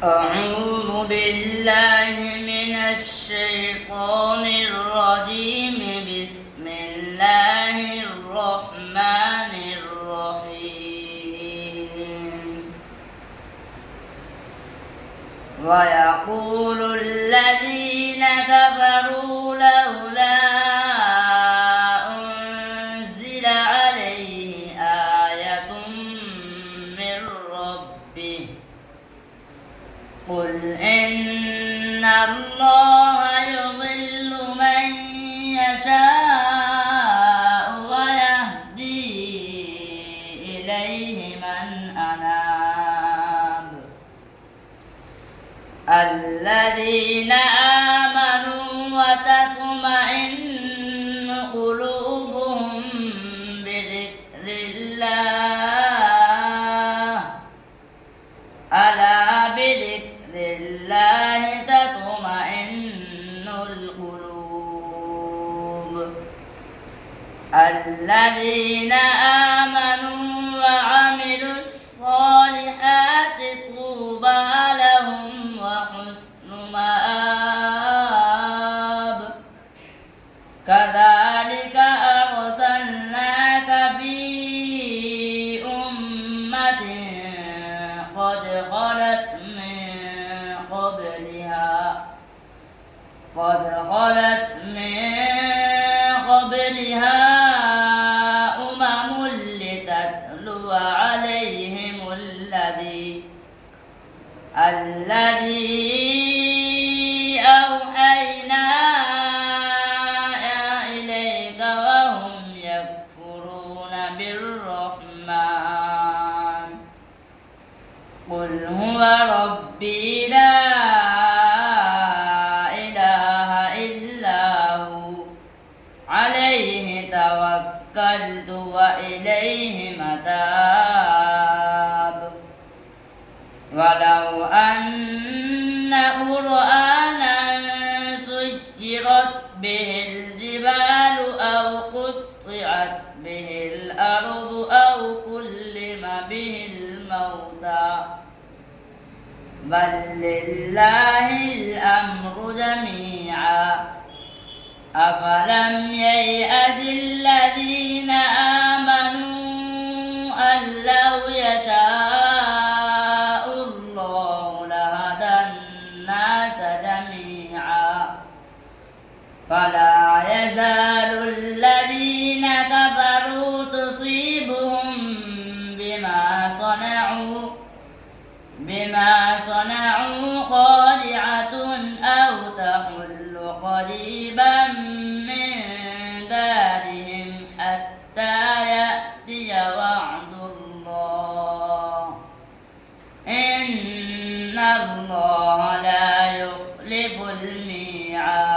أعوذ بالله من الشيطان الرجيم. بسم الله الرحمن الرحيم. ويقول الذين كفروا لولا أنزل عليه آية من ربه قل إن الله يضل من يشاء ويهدي إليه من أناب. الذين آمنوا وتطمئن قلوبهم بذكر الله ألا بذكر الله تطمئن القلوب. الذين آمنوا وعملوا الصالحات طوبى لهم وحسن مآب. كذلك أرسلناك في أمة قد خلت من قبلها أمم لتتلو عليهم الذي أوحينا إليك وهم يكفرون بالرحمن. قل هو ربي لا عليه توكلت وإليه متاب. ولو أن قرآنا سيرت به الجبال أو قطعت به الأرض أو كلم به الموتى بل لله الأمر جميعا. أفلم ييأس الذين آمنوا أن لو يشاء الله لهدى الناس جميعا. فلا يزال الذين كفروا تصيبهم بما صنعوا قارعة أو تحل قريبا من دارهم حتى يأتي وعد الله. إن الله لا يخلف الميعاد.